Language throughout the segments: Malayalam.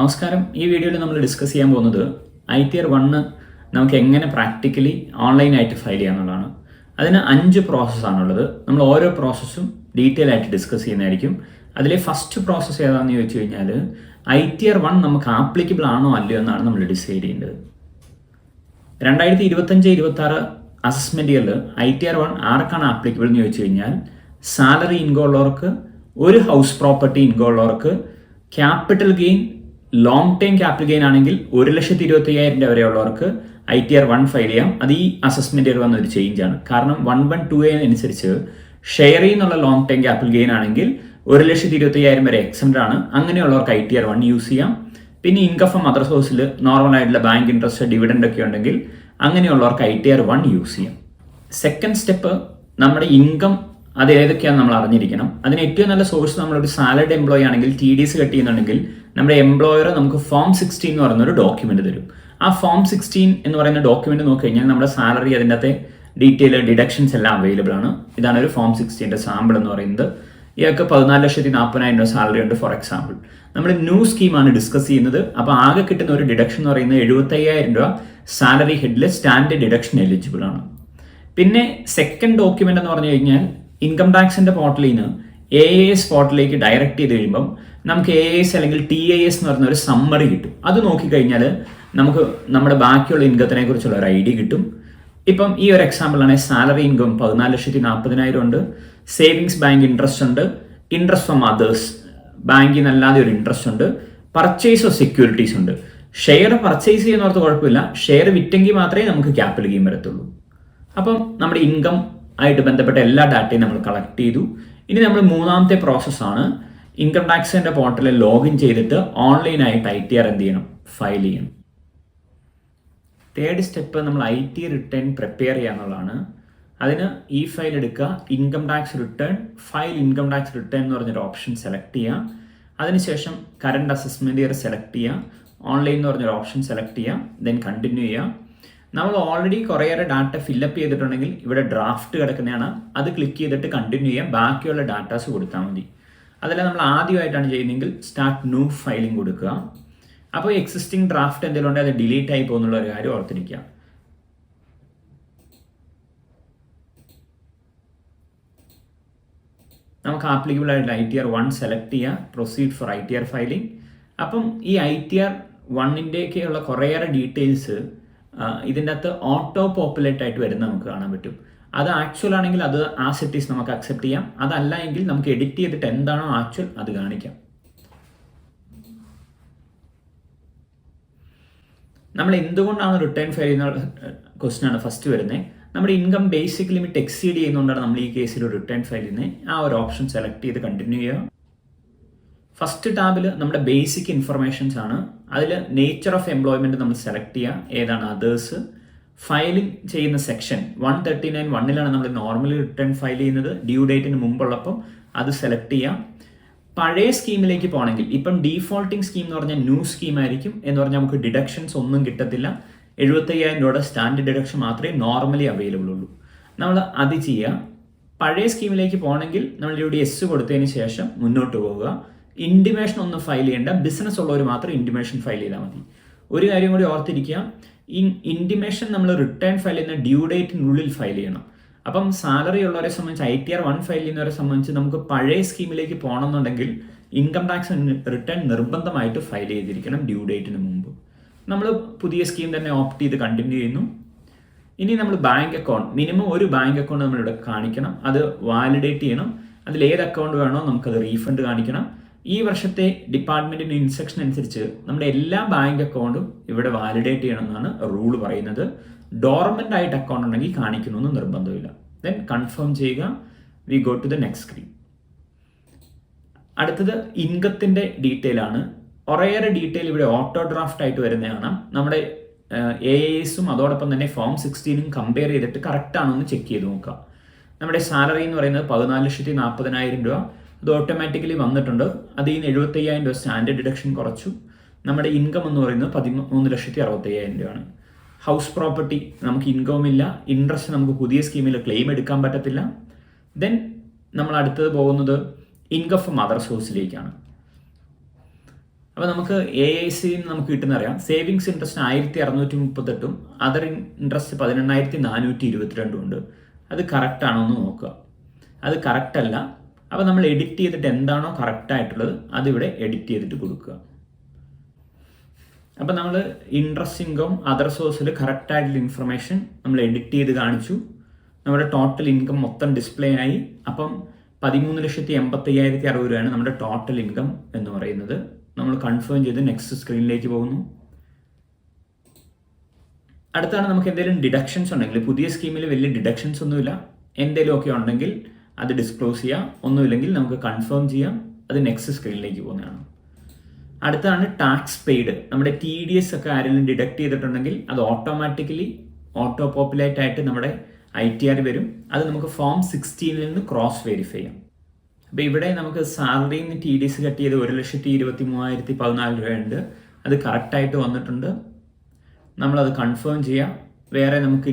നമസ്കാരം. ഈ വീഡിയോയിൽ നമ്മൾ ഡിസ്കസ് ചെയ്യാൻ പോകുന്നത് ITR 1 നമുക്ക് എങ്ങനെ പ്രാക്ടിക്കലി ഓൺലൈനായിട്ട് ഫയൽ ചെയ്യാന്നുള്ളതാണ്. അതിന് 5 പ്രോസസ്സാണുള്ളത്. നമ്മൾ ഓരോ പ്രോസസ്സും ഡീറ്റെയിൽ ആയിട്ട് ഡിസ്കസ് ചെയ്യുന്നതായിരിക്കും. അതിലെ ഫസ്റ്റ് പ്രോസസ്സ് ഏതാണെന്ന് ചോദിച്ചു കഴിഞ്ഞാൽ ITR 1 നമുക്ക് ആപ്ലിക്കബിൾ ആണോ അല്ലയോ എന്നാണ് നമ്മൾ ഡിസൈഡ് ചെയ്യേണ്ടത്. 2025-26 അസസ്മെൻ്റ് ഇയറിൽ ITR 1 ആർക്കാണ് ആപ്ലിക്കബിൾ എന്ന് ചോദിച്ചു കഴിഞ്ഞാൽ സാലറി ഇൻകം ഉള്ളവർക്ക്, ഒരു ഹൗസ് പ്രോപ്പർട്ടി ഇൻകം ഉള്ളവർക്ക്, capital gain long time capital gain ആണെങ്കിൽ 1,25,000 രൂപ വരെയുള്ളവർക്ക് ITR 1 ഫയൽ ചെയ്യാം. അത് ഈ അസസ്മെൻ്റ് ഇയർ വന്ന ഒരു ചേഞ്ചാണ്. കാരണം 112A അനുസരിച്ച് ഷെയറിൽ നിന്നുള്ള ലോങ് ടൈം ക്യാപിറ്റൽ ഗെയിൻ ആണെങ്കിൽ 1,25,000 വരെ എക്സംപ്റ്റ് ആണ്. അങ്ങനെയുള്ളവർക്ക് ITR 1 യൂസ് ചെയ്യാം. പിന്നെ ഇൻകം ഫ്രം അതർ സോഴ്സിൽ നോർമൽ ആയിട്ടുള്ള ബാങ്ക് ഇൻട്രസ്റ്റ്, ഡിവിഡൻഡ് ഒക്കെ ഉണ്ടെങ്കിൽ അങ്ങനെയുള്ളവർക്ക് ITR 1 യൂസ് ചെയ്യാം. സെക്കൻഡ് സ്റ്റെപ്പ്, നമ്മുടെ ഇൻകം അത് ഏതൊക്കെയാണെന്ന് നമ്മൾ അറിഞ്ഞിരിക്കണം. അതിന് ഏറ്റവും നല്ല സോഴ്സ് നമ്മളൊരു സാലറിഡ് എംപ്ലോയി ആണെങ്കിൽ TDS കട്ട് ചെയ്യുന്നുണ്ടെങ്കിൽ നമ്മുടെ എംപ്ലോയർ നമുക്ക് ഫോം 16 എന്ന് പറയുന്ന ഒരു ഡോക്യുമെന്റ് തരും. ആ ഫോം 16 എന്ന് പറയുന്ന ഡോക്യുമെന്റ് നോക്കി കഴിഞ്ഞാൽ നമ്മുടെ സാലറി, അതിൻ്റെ അകത്തെ ഡീറ്റെയിൽ, ഡിഡക്ഷൻസ് എല്ലാം അവൈലബിൾ ആണ്. ഇതാണ് ഒരു ഫോം 16ന്റെ സാമ്പിൾ എന്ന് പറയുന്നത്. ഇയാൾക്ക് 14,40,000 രൂപ സാലറി ഉണ്ട് ഫോർ എക്സാമ്പിൾ. നമ്മൾ ന്യൂ സ്കീമാണ് ഡിസ്കസ് ചെയ്യുന്നത്. അപ്പോൾ ആകെ കിട്ടുന്ന ഒരു ഡിഡക്ഷൻ എന്ന് പറയുന്നത് 75,000 രൂപ സാലറി ഹെഡിൽ സ്റ്റാൻഡേർഡ് ഡിഡക്ഷൻ എലിജിബിൾ ആണ്. പിന്നെ സെക്കൻഡ് ഡോക്യുമെന്റ് എന്ന് പറഞ്ഞു കഴിഞ്ഞാൽ ഇൻകം ടാക്സിന്റെ പോർട്ടലിൽ നിന്ന് AAS പോർട്ടലിലേക്ക് ഡയറക്റ്റ് ചെയ്ത് കഴിയുമ്പം നമുക്ക് AAS അല്ലെങ്കിൽ TAS എന്ന് പറയുന്ന ഒരു സമ്മറി കിട്ടും. അത് നോക്കിക്കഴിഞ്ഞാൽ നമുക്ക് നമ്മുടെ ബാക്കിയുള്ള ഇൻകത്തിനെ കുറിച്ചുള്ള ഒരു ഐഡിയ കിട്ടും. ഇപ്പം ഈ ഒരു എക്സാമ്പിൾ ആണ്. സാലറി ഇൻകം 14,40,000 ഉണ്ട്, സേവിങ്സ് ബാങ്ക് ഇൻട്രസ്റ്റ് ഉണ്ട്, ഇൻട്രസ്റ്റ് ഫ്രം അതേഴ്സ് ബാങ്കിൽ നിന്നല്ലാതെ ഒരു ഇൻട്രസ്റ്റ് ഉണ്ട്, പർച്ചേസ് ഓഫ് സെക്യൂരിറ്റീസ് ഉണ്ട്. ഷെയർ പർച്ചേസ് ചെയ്യുന്നവർക്ക് കുഴപ്പമില്ല, ഷെയർ വിറ്റെങ്കിൽ മാത്രമേ നമുക്ക് ക്യാപിറ്റൽ ഗെയിൻ വരത്തുള്ളൂ. അപ്പം നമ്മുടെ ഇൻകം ആയിട്ട് ബന്ധപ്പെട്ട എല്ലാ ഡാറ്റയും നമ്മൾ കളക്ട് ചെയ്തു. ഇനി നമ്മൾ മൂന്നാമത്തെ പ്രോസസ്സാണ് ഇൻകം ടാക്സിന്റെ പോർട്ടലിൽ ലോഗിൻ ചെയ്തിട്ട് ഓൺലൈനായിട്ട് ITR എന്ത് ചെയ്യണം, ഫയൽ ചെയ്യണം. തേർഡ് സ്റ്റെപ്പ്, നമ്മൾ IT റിട്ടേൺ പ്രിപ്പയർ ചെയ്യുക എന്നുള്ളതാണ്. അതിന് ഈ ഫയൽ എടുക്കുക, income tax return, file income tax return എന്ന് പറഞ്ഞൊരു ഓപ്ഷൻ സെലക്ട് ചെയ്യുക. അതിനുശേഷം കറണ്ട് അസസ്മെന്റ് ഇയർ സെലക്ട് ചെയ്യുക, ഓൺലൈൻ എന്ന് പറഞ്ഞൊരു ഓപ്ഷൻ സെലക്ട് ചെയ്യുക, ദെൻ കണ്ടിന്യൂ ചെയ്യുക. നമ്മൾ ഓൾറെഡി കുറേയേറെ ഡാറ്റ ഫില്ലപ്പ് ചെയ്തിട്ടുണ്ടെങ്കിൽ ഇവിടെ ഡ്രാഫ്റ്റ് കിടക്കുന്നതാണ്. അത് ക്ലിക്ക് ചെയ്തിട്ട് കണ്ടിന്യൂ ചെയ്യാം. ബാക്കിയുള്ള ഡാറ്റാസ് കൊടുത്താൽ മതി. അതല്ല നമ്മൾ ആദ്യമായിട്ടാണ് ചെയ്യുന്നതെങ്കിൽ സ്റ്റാർട്ട് ന്യൂ ഫയലിംഗ് കൊടുക്കുക. അപ്പോൾ എക്സിസ്റ്റിംഗ് ഡ്രാഫ്റ്റ് എന്തെങ്കിലും ഉണ്ടെങ്കിൽ അത് ഡിലീറ്റ് ആയി പോകുന്നുള്ള ഒരു കാര്യം ഓർത്തിരിക്കുക. നമുക്ക് ആപ്ലിക്കബിൾ ആയിട്ട് ITR 1 സെലക്ട് ചെയ്യുക, പ്രൊസീഡ് ഫോർ ITR ഫയലിംഗ്. അപ്പം ഈ ITR 1-ൻ്റെയൊക്കെയുള്ള കുറേയേറെ ഡീറ്റെയിൽസ് ഇതിൻ്റെ അകത്ത് ഓട്ടോ പോപ്പുലേറ്റ് ആയിട്ട് വരുന്ന നമുക്ക് കാണാൻ പറ്റും. അത് ആക്ച്വൽ ആണെങ്കിൽ അത് ആ സെറ്റീസ് നമുക്ക് അക്സെപ്റ്റ് ചെയ്യാം. അതല്ല എങ്കിൽ നമുക്ക് എഡിറ്റ് ചെയ്തിട്ട് എന്താണോ ആക്ച്വൽ അത് കാണിക്കാം. നമ്മൾ എന്തുകൊണ്ടാണ് റിട്ടേൺ ഫയൽ ചെയ്യുന്ന ക്വസ്റ്റ്യൻ ആണ് ഫസ്റ്റ് വരുന്നത്. നമ്മുടെ ഇൻകം ബേസിക് ലിമിറ്റ് എക്സീഡ് ചെയ്യുന്നതുകൊണ്ടാണ് നമ്മൾ ഈ കേസിൽ റിട്ടേൺ ഫയൽ ചെയ്യുന്നത്. ആ ഒരു ഓപ്ഷൻ സെലക്ട് ചെയ്ത് കണ്ടിന്യൂ ചെയ്യുക. ഫസ്റ്റ് ടാബിൽ നമ്മുടെ ബേസിക് ഇൻഫർമേഷൻസ് ആണ്. അതിൽ നേച്ചർ ഓഫ് എംപ്ലോയ്മെൻറ്റ് നമ്മൾ സെലക്ട് ചെയ്യുക, ഏതാണ് അതേഴ്സ്. ഫയലിംഗ് ചെയ്യുന്ന സെക്ഷൻ 139(1)ലാണ് നമ്മൾ നോർമലി റിട്ടേൺ ഫയൽ ചെയ്യുന്നത്, ഡ്യൂ ഡേറ്റിന് മുമ്പുള്ളപ്പം അത് സെലക്ട് ചെയ്യാം. പഴയ സ്കീമിലേക്ക് പോകണമെങ്കിൽ, ഇപ്പം ഡീഫോൾട്ടിംഗ് സ്കീം എന്ന് പറഞ്ഞാൽ ന്യൂ സ്കീം ആയിരിക്കും. എന്ന് പറഞ്ഞാൽ നമുക്ക് ഡിഡക്ഷൻസ് ഒന്നും കിട്ടത്തില്ല. 75,000 രൂപയുടെ സ്റ്റാൻഡേർഡ് ഡിഡക്ഷൻ മാത്രമേ നോർമലി അവൈലബിൾ ഉള്ളൂ. നമ്മൾ അത് ചെയ്യുക. പഴയ സ്കീമിലേക്ക് പോകണമെങ്കിൽ നമ്മളിവിടെ S കൊടുത്തതിന് ശേഷം മുന്നോട്ട് പോവുക. ഇൻറ്റിമേഷൻ ഒന്നും ഫയൽ ചെയ്യേണ്ട, ബിസിനസ് ഉള്ളവർ മാത്രം ഇൻറ്റിമേഷൻ ഫയൽ ചെയ്താൽ മതി. ഒരു കാര്യം കൂടി ഓർത്തിരിക്കുക, ഇൻറ്റിമേഷൻ നമ്മൾ റിട്ടേൺ ഫയൽ ചെയ്യുന്ന ഡ്യൂ ഡേറ്റിനുള്ളിൽ ഫയൽ ചെയ്യണം. അപ്പം സാലറി ഉള്ളവരെ സംബന്ധിച്ച് ITR 1 ഫയൽ ചെയ്യുന്നവരെ സംബന്ധിച്ച് നമുക്ക് പഴയ സ്കീമിലേക്ക് പോകണമെന്നുണ്ടെങ്കിൽ ഇൻകം ടാക്സ് റിട്ടേൺ നിർബന്ധമായിട്ട് ഫയൽ ചെയ്തിരിക്കണം ഡ്യൂ ഡേറ്റിന് മുമ്പ്. നമ്മൾ പുതിയ സ്കീം തന്നെ ഓപ്റ്റ് ചെയ്ത് കണ്ടിന്യൂ ചെയ്യുന്നു. ഇനി നമ്മൾ ബാങ്ക് അക്കൗണ്ട്, മിനിമം ഒരു ബാങ്ക് അക്കൗണ്ട് നമ്മളിവിടെ കാണിക്കണം. അത് വാലിഡേറ്റ് ചെയ്യണം. അതിൽ ഏത് അക്കൗണ്ട് വേണോ നമുക്കത് റീഫണ്ട് കാണിക്കണം. ഈ വർഷത്തെ ഡിപ്പാർട്ട്മെൻറ്റിൻ്റെ ഇൻസ്ട്രക്ഷൻ അനുസരിച്ച് നമ്മുടെ എല്ലാ ബാങ്ക് അക്കൗണ്ടും ഇവിടെ വാലിഡേറ്റ് ചെയ്യണമെന്നാണ് റൂൾ പറയുന്നത്. ഡോർമെൻ്റ് ആയിട്ട് അക്കൗണ്ട് ഉണ്ടെങ്കിൽ കാണിക്കണമെന്ന് നിർബന്ധമില്ല. ദെൻ കൺഫേം ചെയ്യുക. We go to the next screen. അടുത്തത് ഇൻകത്തിൻ്റെ ഡീറ്റെയിൽ ആണ്. കുറേയേറെ ഡീറ്റെയിൽ ഇവിടെ ഓട്ടോ ഡ്രാഫ്റ്റ് ആയിട്ട് വരുന്നതാണ്. നമ്മുടെ AASഉം അതോടൊപ്പം തന്നെ ഫോം 16ഉം കമ്പയർ ചെയ്തിട്ട് കറക്റ്റ് ആണോ എന്ന് ചെക്ക് ചെയ്ത് നോക്കുക. നമ്മുടെ സാലറി എന്ന് പറയുന്നത് 14,40,000 രൂപ. അത് ഓട്ടോമാറ്റിക്കലി വന്നിട്ടുണ്ട്. അതിൽ നിന്ന് 75,000 രൂപ സ്റ്റാൻഡേർഡ് ഡിഡക്ഷൻ കുറച്ചു. നമ്മുടെ ഇൻകം എന്ന് പറയുന്നത് 13,60,000 രൂപയാണ്. ഹൗസ് പ്രോപ്പർട്ടി നമുക്ക് ഇൻകം ഇല്ല, ഇൻട്രസ്റ്റ് നമുക്ക് പുതിയ സ്കീമിൽ ക്ലെയിം എടുക്കാൻ പറ്റത്തില്ല. ദെൻ നമ്മൾ അടുത്തത് പോകുന്നത് ഇൻകം ഫ്രം അതർ സോഴ്സിലേക്കാണ്. അപ്പോൾ നമുക്ക് AIC നമുക്ക് കിട്ടുന്നറിയാം, സേവിങ്സ് ഇൻട്രസ്റ്റ് 1638 അതർ ഇൻട്രസ്റ്റ് 18422 ഉണ്ട്. അത് കറക്റ്റ് ആണോ എന്ന് നോക്കുക. അത് കറക്റ്റ് അല്ല. അപ്പോൾ നമ്മൾ എഡിറ്റ് ചെയ്തിട്ട് എന്താണോ കറക്റ്റ് ആയിട്ടുള്ളത് അതിവിടെ എഡിറ്റ് ചെയ്തിട്ട് കൊടുക്കുക. അപ്പോൾ നമ്മൾ ഇൻട്രസ്റ്റ് ഇൻകം അതർ സോഴ്സിൽ കറക്റ്റ് ആയിട്ടുള്ള ഇൻഫർമേഷൻ നമ്മൾ എഡിറ്റ് ചെയ്ത് കാണിച്ചു. നമ്മുടെ ടോട്ടൽ ഇൻകം മൊത്തം ഡിസ്പ്ലേ ആയി. അപ്പം 13,85,060 രൂപയാണ് നമ്മുടെ ടോട്ടൽ ഇൻകം എന്ന് പറയുന്നത്. നമ്മൾ കൺഫേം ചെയ്ത് നെക്സ്റ്റ് സ്ക്രീനിലേക്ക് പോകുന്നു. അടുത്താണ് നമുക്ക് എന്തെങ്കിലും ഡിഡക്ഷൻസ് ഉണ്ടെങ്കിൽ, പുതിയ സ്കീമിൽ വലിയ ഡിഡക്ഷൻസ് ഒന്നുമില്ല, എന്തെങ്കിലും ഒക്കെ ഉണ്ടെങ്കിൽ അത് ഡിസ്ക്ലോസ് ചെയ്യാം, ഒന്നുമില്ലെങ്കിൽ നമുക്ക് കൺഫേം ചെയ്യാം. അത് നെക്സ്റ്റ് സ്ക്രീനിലേക്ക് പോകുന്നതാണ്. അടുത്താണ് ടാക്സ് പെയ്ഡ്. നമ്മുടെ TDS ഒക്കെ ആരെങ്കിലും ഡിഡക്ട് ചെയ്തിട്ടുണ്ടെങ്കിൽ അത് ഓട്ടോമാറ്റിക്കലി ഓട്ടോ പോപ്പുലേറ്റ് ആയിട്ട് നമ്മുടെ ITR വരും. അത് നമുക്ക് ഫോം 16 നിന്ന് ക്രോസ് വെരിഫൈ ചെയ്യാം. അപ്പോൾ ഇവിടെ നമുക്ക് സാലറിയിൽ നിന്ന് TDS കട്ട് ചെയ്ത് 1,23,014 രൂപയുണ്ട്. അത് കറക്റ്റായിട്ട് വന്നിട്ടുണ്ട്. നമ്മളത് കൺഫേം ചെയ്യാം. വേറെ നമുക്ക്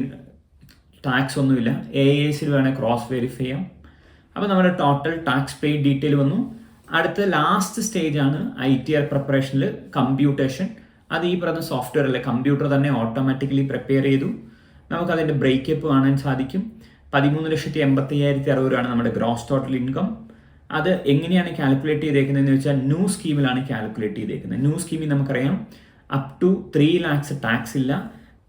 ടാക്സ് ഒന്നുമില്ല. AICൽ വേണമെങ്കിൽ ക്രോസ് വെരിഫൈ ചെയ്യാം. അപ്പോൾ നമ്മുടെ ടോട്ടൽ ടാക്സ് പെയ്ഡ് ഡീറ്റെയിൽ വന്നു. അടുത്ത ലാസ്റ്റ് സ്റ്റേജാണ് ITR പ്രിപ്പറേഷനിൽ കമ്പ്യൂട്ടേഷൻ. അത് ഈ പറഞ്ഞ സോഫ്റ്റ്വെയർ അല്ലെ, കമ്പ്യൂട്ടർ തന്നെ ഓട്ടോമാറ്റിക്കലി പ്രിപ്പയർ ചെയ്തു. നമുക്കതിൻ്റെ ബ്രേക്കപ്പ് കാണാൻ സാധിക്കും. 13,85,060 രൂപയാണ് നമ്മുടെ ഗ്രോസ് ടോട്ടൽ ഇൻകം. അത് എങ്ങനെയാണ് കാൽക്കുലേറ്റ് ചെയ്തേക്കുന്നതെന്ന് വെച്ചാൽ ന്യൂ സ്കീമിലാണ് കാൽക്കുലേറ്റ് ചെയ്തേക്കുന്നത്. ന്യൂ സ്കീമിൽ നമുക്കറിയാം അപ് ടു 3 lakhs ടാക്സ് ഇല്ല.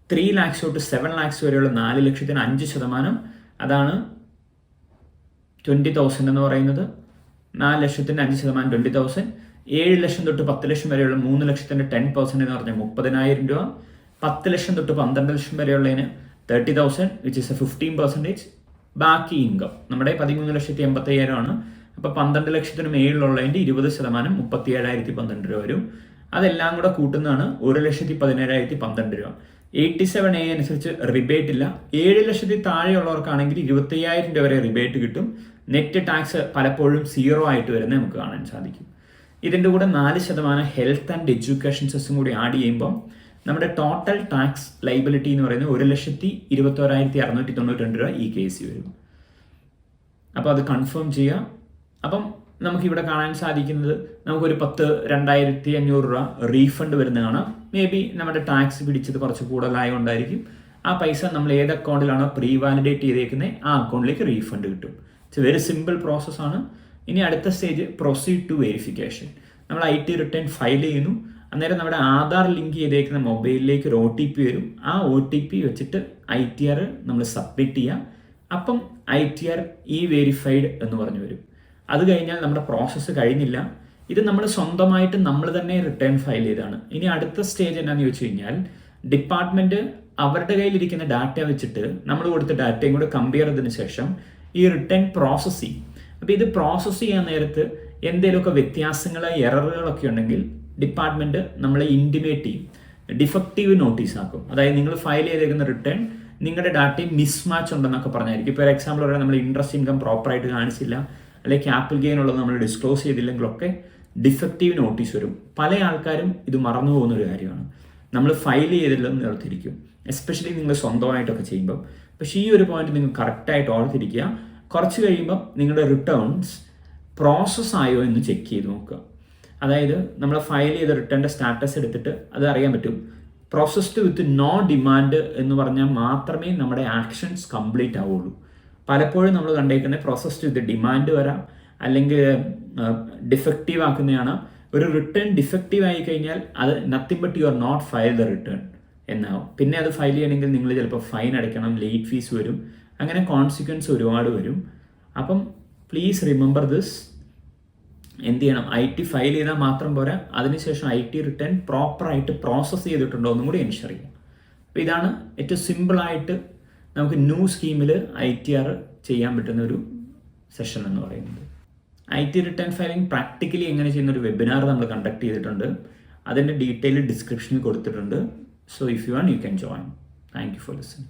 3 lakhs തൊട്ട് 7 lakhs വരെയുള്ള 4 ലക്ഷത്തിന് 5%, അതാണ് 20,000 എന്ന് പറയുന്നത്. 4 ലക്ഷത്തിന് 5% 20,000. 7 ലക്ഷം തൊട്ട് 10 ലക്ഷം വരെയുള്ള 3 ലക്ഷത്തിൻ്റെ 10% എന്ന് പറഞ്ഞാൽ 30,000 രൂപ. 10 ലക്ഷം തൊട്ട് 12 ലക്ഷം വരെയുള്ളതിന് 30,000 വിച്ച് ഇസ് 15%. ബാക്കി ഇൻകം നമ്മുടെ 13,85,000 ആണ്. അപ്പോൾ 12 ലക്ഷത്തിന് മേളിലുള്ളതിൻ്റെ 20% 37,012 രൂപ വരും. അതെല്ലാം കൂടെ കൂട്ടുന്നതാണ് 1,17,012 രൂപ. 87A അനുസരിച്ച് റിബേറ്റ് ഇല്ല. 7 ലക്ഷത്തിൽ താഴെയുള്ളവർക്കാണെങ്കിൽ 25,000 രൂപ വരെ റിബേറ്റ് കിട്ടും. നെറ്റ് ടാക്സ് പലപ്പോഴും 0 ആയിട്ട് വരുന്നത് നമുക്ക് കാണാൻ സാധിക്കും. ഇതിൻ്റെ കൂടെ 4% ഹെൽത്ത് ആൻഡ് എഡ്യൂക്കേഷൻ സെസ്സും കൂടി ആഡ് ചെയ്യുമ്പോൾ നമ്മുടെ ടോട്ടൽ ടാക്സ് ലൈബിലിറ്റി എന്ന് പറയുന്നത് 1,21,692 രൂപ ഈ കേസിൽ വരും. അപ്പോൾ അത് കൺഫേം ചെയ്യാം. അപ്പം നമുക്കിവിടെ കാണാൻ സാധിക്കുന്നത് നമുക്കൊരു 2,500 രൂപ റീഫണ്ട് വരുന്ന കാണാം. മേ ബി നമ്മുടെ ടാക്സ് പിടിച്ചത് കുറച്ച് കൂടുതലായതുകൊണ്ടായിരിക്കും. ആ പൈസ നമ്മൾ ഏത് അക്കൗണ്ടിലാണോ പ്രീ വാലിഡേറ്റ് ചെയ്തേക്കുന്നത് ആ അക്കൗണ്ടിലേക്ക് റീഫണ്ട് കിട്ടും. ഇറ്റ്സ് വെരി സിമ്പിൾ പ്രോസസ്സാണ്. ഇനി അടുത്ത സ്റ്റേജ് പ്രൊസീഡ് ടു വെരിഫിക്കേഷൻ. നമ്മൾ IT റിട്ടേൺ ഫയൽ ചെയ്യുന്നു. അന്നേരം നമ്മുടെ ആധാർ ലിങ്ക് ചെയ്തേക്കുന്ന മൊബൈലിലേക്ക് ഒരു OTP വരും. ആ OTP വെച്ചിട്ട് ITR നമ്മൾ സബ്മിറ്റ് ചെയ്യാം. അപ്പം ITR വെരിഫൈഡ് എന്ന് പറഞ്ഞു വരും. അത് കഴിഞ്ഞാൽ നമ്മുടെ പ്രോസസ്സ് കഴിഞ്ഞില്ല. ഇത് നമ്മൾ സ്വന്തമായിട്ട് നമ്മൾ തന്നെ റിട്ടേൺ ഫയൽ ചെയ്താണ്. ഇനി അടുത്ത സ്റ്റേജ് എന്നാന്ന് ചോദിച്ചു കഴിഞ്ഞാൽ ഡിപ്പാർട്ട്മെൻറ്റ് അവരുടെ കയ്യിലിരിക്കുന്ന ഡാറ്റ വെച്ചിട്ട് നമ്മൾ കൊടുത്ത ഡാറ്റയും കൂടെ കമ്പയർ ചെയ്തതിന് ശേഷം ഈ റിട്ടേൺ പ്രോസസ്സ് ചെയ്യും. അപ്പോൾ ഇത് പ്രോസസ്സ് ചെയ്യാൻ നേരത്ത് എന്തെങ്കിലുമൊക്കെ വ്യത്യാസങ്ങൾ എററുകളൊക്കെ ഉണ്ടെങ്കിൽ ഡിപ്പാർട്ട്മെൻറ്റ് നമ്മളെ ഇൻറ്റിമേറ്റ് ചെയ്യും, ഡിഫക്റ്റീവ് നോട്ടീസ് ആക്കും. അതായത് നിങ്ങൾ ഫയൽ ചെയ്തേക്കുന്ന റിട്ടേൺ നിങ്ങളുടെ ഡാറ്റയും മിസ്മാച്ച് ഉണ്ടെന്നൊക്കെ പറഞ്ഞായിരിക്കും. ഇപ്പോൾ എക്സാമ്പിൾ പറയാൻ നമ്മൾ ഇൻട്രസ്റ്റ് ഇൻകം പ്രോപ്പറായിട്ട് കാണിച്ചില്ല, അല്ലെങ്കിൽ ക്യാപിറ്റൽ ഗെയിൻ ഉള്ളത് നമ്മൾ ഡിസ്ക്ലോസ് ചെയ്തില്ലെങ്കിലൊക്കെ ഡിഫക്റ്റീവ് നോട്ടീസ് വരും. പല ആൾക്കാരും ഇത് മറന്നു പോകുന്ന ഒരു കാര്യമാണ്. നമ്മൾ ഫയൽ ചെയ്തില്ലെന്ന് ഓർത്തിരിക്കും, എസ്പെഷ്യലി നിങ്ങൾ സ്വന്തമായിട്ടൊക്കെ ചെയ്യുമ്പം. പക്ഷേ ഈ ഒരു പോയിന്റ് നിങ്ങൾ കറക്റ്റായിട്ട് ഓർത്തിരിക്കുക. കുറച്ച് കഴിയുമ്പം നിങ്ങളുടെ റിട്ടേൺസ് പ്രോസസ് ആയോ എന്ന് ചെക്ക് ചെയ്ത് നോക്കുക. അതായത് നമ്മൾ ഫയൽ ചെയ്ത റിട്ടേണിൻ്റെ സ്റ്റാറ്റസ് എടുത്തിട്ട് അത് അറിയാൻ പറ്റും. പ്രോസസ്ഡ് വിത്ത് നോ ഡിമാൻഡ് എന്ന് പറഞ്ഞാൽ മാത്രമേ നമ്മുടെ ആക്ഷൻസ് കംപ്ലീറ്റ് ആവുള്ളൂ. പലപ്പോഴും നമ്മൾ കണ്ടേക്കുന്നത് പ്രോസസ്ഡ് വിത്ത് ഡിമാൻഡ് വരാം, അല്ലെങ്കിൽ ഡിഫക്റ്റീവ് ആക്കുന്നതാണ്. ഒരു റിട്ടേൺ ഡിഫക്റ്റീവ് ആയി കഴിഞ്ഞാൽ അത് nothing but you are note file the return എന്നാവും. പിന്നെ അത് ഫയൽ ചെയ്യണമെങ്കിൽ നിങ്ങൾ ചിലപ്പോൾ ഫൈൻ അടയ്ക്കണം, ലേറ്റ് ഫീസ് വരും, അങ്ങനെ കോൺസിക്വൻസ് ഒരുപാട് വരും. അപ്പം പ്ലീസ് റിമെമ്പർ ദിസ്. എന്ത് ചെയ്യണം? IT ഫയൽ ചെയ്താൽ മാത്രം പോരാ, അതിനുശേഷം IT റിട്ടേൺ പ്രോപ്പറായിട്ട് പ്രോസസ്സ് ചെയ്തിട്ടുണ്ടോ എന്നും കൂടി എൻഷുർ ചെയ്യാം. അപ്പോൾ ഇതാണ് ഏറ്റവും സിമ്പിളായിട്ട് നമുക്ക് ന്യൂ സ്കീമിൽ ITR ചെയ്യാൻ പറ്റുന്ന ഒരു സെഷൻ എന്ന് പറയുന്നത്. IT റിട്ടേൺ ഫയലിംഗ് പ്രാക്ടിക്കലി എങ്ങനെ ചെയ്യുന്ന ഒരു വെബിനാർ നമ്മൾ കണ്ടക്ട് ചെയ്തിട്ടുണ്ട്. അതിൻ്റെ ഡീറ്റെയിൽ ഡിസ്ക്രിപ്ഷനിൽ കൊടുത്തിട്ടുണ്ട്. So if you want you can join. Thank you for listening.